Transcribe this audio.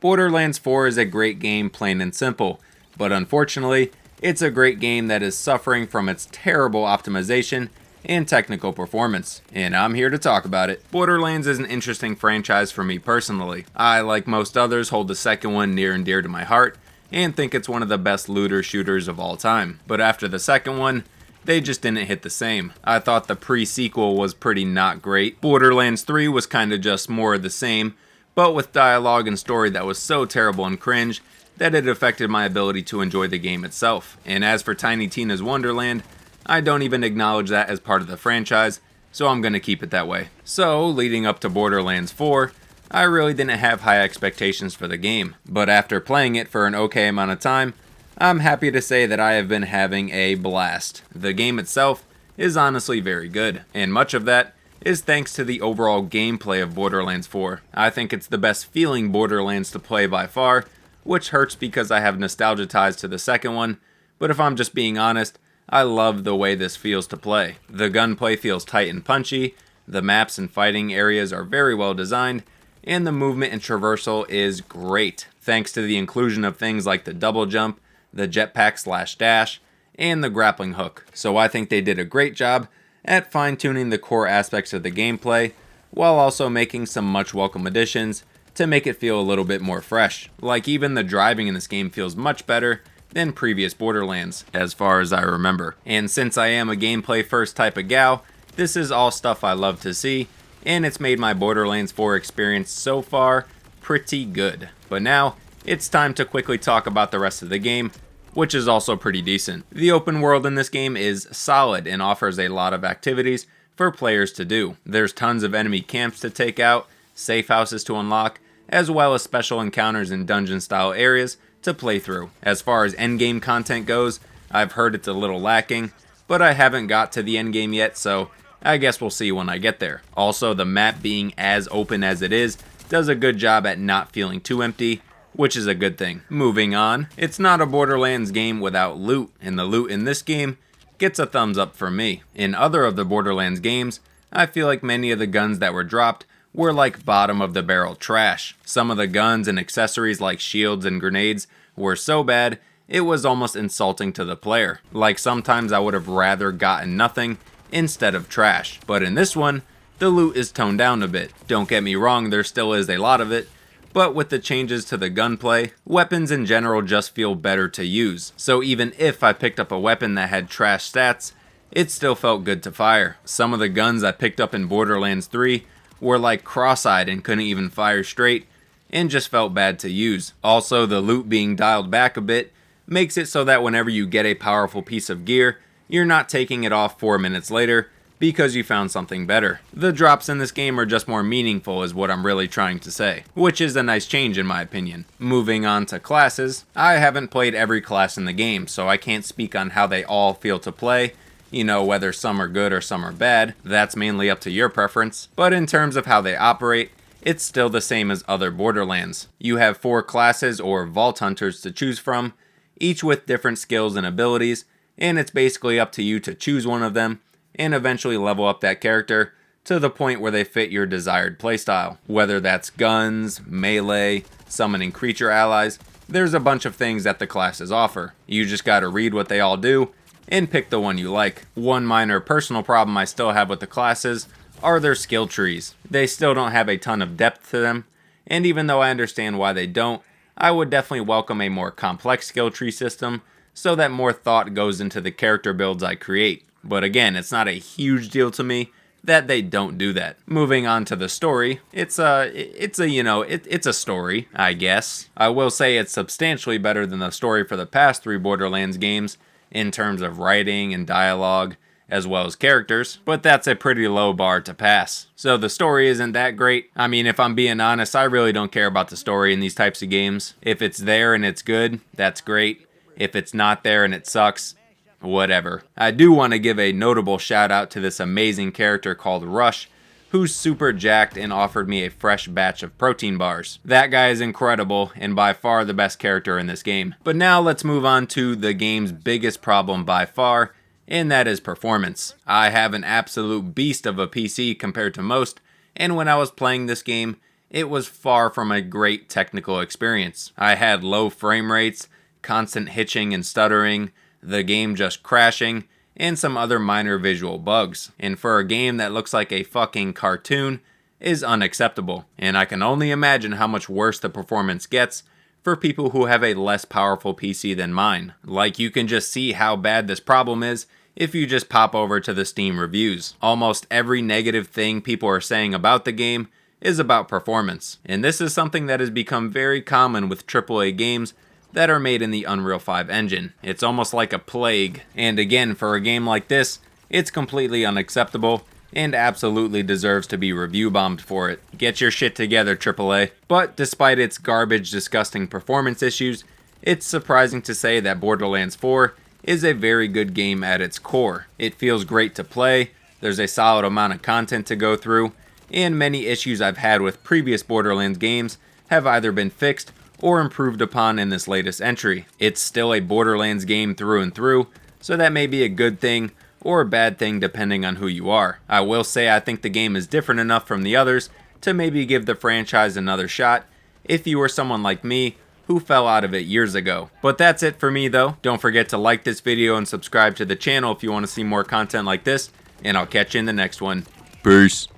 Borderlands 4 is a great game, plain and simple, but unfortunately, it's a great game that is suffering from its terrible optimization and technical performance, and I'm here to talk about it. Borderlands is an interesting franchise for me personally. I, like most others, hold the second one near and dear to my heart, and think it's one of the best looter shooters of all time. But after the second one, they just didn't hit the same. I thought the pre-sequel was pretty not great. Borderlands 3 was kinda just more of the same, but with dialogue and story that was so terrible and cringe that it affected my ability to enjoy the game itself. And as for Tiny Tina's Wonderland, I don't even acknowledge that as part of the franchise, so I'm gonna keep it that way. So, leading up to Borderlands 4, I really didn't have high expectations for the game, but after playing it for an okay amount of time, I'm happy to say that I have been having a blast. The game itself is honestly very good, and much of that is thanks to the overall gameplay of Borderlands 4. I think it's the best feeling Borderlands to play by far, which hurts because I have nostalgia ties to the second one, but if I'm just being honest, I love the way this feels to play. The gunplay feels tight and punchy, the maps and fighting areas are very well designed, and the movement and traversal is great, thanks to the inclusion of things like the double jump, the jetpack/dash, and the grappling hook. So I think they did a great job at fine-tuning the core aspects of the gameplay, while also making some much welcome additions to make it feel a little bit more fresh. Like even the driving in this game feels much better than previous Borderlands, as far as I remember. And since I am a gameplay first type of gal, this is all stuff I love to see, and it's made my Borderlands 4 experience so far pretty good. But now, it's time to quickly talk about the rest of the game, which is also pretty decent. The open world in this game is solid and offers a lot of activities for players to do. There's tons of enemy camps to take out, safe houses to unlock, as well as special encounters in dungeon style areas to play through. As far as endgame content goes, I've heard it's a little lacking, but I haven't got to the endgame yet, so I guess we'll see when I get there. Also, the map being as open as it is does a good job at not feeling too empty, which is a good thing. Moving on, it's not a Borderlands game without loot, and the loot in this game gets a thumbs up from me. In other of the Borderlands games, I feel like many of the guns that were dropped were like bottom of the barrel trash. Some of the guns and accessories like shields and grenades were so bad, it was almost insulting to the player. Like sometimes I would have rather gotten nothing instead of trash. But in this one, the loot is toned down a bit. Don't get me wrong, there still is a lot of it, but with the changes to the gunplay, weapons in general just feel better to use. So even if I picked up a weapon that had trash stats, it still felt good to fire. Some of the guns I picked up in Borderlands 3 were like cross-eyed and couldn't even fire straight, and just felt bad to use. Also, the loot being dialed back a bit makes it so that whenever you get a powerful piece of gear, you're not taking it off 4 minutes later because you found something better. The drops in this game are just more meaningful is what I'm really trying to say, which is a nice change in my opinion. Moving on to classes, I haven't played every class in the game, so I can't speak on how they all feel to play, you know, whether some are good or some are bad. That's mainly up to your preference. But in terms of how they operate, it's still the same as other Borderlands. You have 4 classes or Vault Hunters to choose from, each with different skills and abilities, and it's basically up to you to choose one of them and eventually level up that character to the point where they fit your desired playstyle. Whether that's guns, melee, summoning creature allies, there's a bunch of things that the classes offer. You just gotta read what they all do and pick the one you like. One minor personal problem I still have with the classes are their skill trees. They still don't have a ton of depth to them, and even though I understand why they don't, I would definitely welcome a more complex skill tree system so that more thought goes into the character builds I create. But again, it's not a huge deal to me that they don't do that. Moving on to the story, it's a story, I guess. I will say it's substantially better than the story for the past 3 Borderlands games in terms of writing and dialogue, as well as characters, but that's a pretty low bar to pass. So the story isn't that great. I mean, if I'm being honest, I really don't care about the story in these types of games. If it's there and it's good, that's great. If it's not there and it sucks, whatever. I do want to give a notable shout out to this amazing character called Rush, who's super jacked and offered me a fresh batch of protein bars. That guy is incredible and by far the best character in this game. But now let's move on to the game's biggest problem by far, and that is performance. I have an absolute beast of a PC compared to most, and when I was playing this game, it was far from a great technical experience. I had low frame rates, constant hitching and stuttering, the game just crashing, and some other minor visual bugs. And for a game that looks like a fucking cartoon, is unacceptable. And I can only imagine how much worse the performance gets for people who have a less powerful PC than mine. Like, you can just see how bad this problem is if you just pop over to the Steam reviews. Almost every negative thing people are saying about the game is about performance. And this is something that has become very common with AAA games that are made in the Unreal 5 engine. It's almost like a plague. And again, for a game like this, it's completely unacceptable and absolutely deserves to be review bombed for it. Get your shit together, AAA. But despite its garbage, disgusting performance issues, it's surprising to say that Borderlands 4 is a very good game at its core. It feels great to play, there's a solid amount of content to go through, and many issues I've had with previous Borderlands games have either been fixed or improved upon in this latest entry. It's still a Borderlands game through and through, so that may be a good thing or a bad thing depending on who you are. I will say I think the game is different enough from the others to maybe give the franchise another shot if you were someone like me who fell out of it years ago. But that's it for me though. Don't forget to like this video and subscribe to the channel if you want to see more content like this, and I'll catch you in the next one. Peace.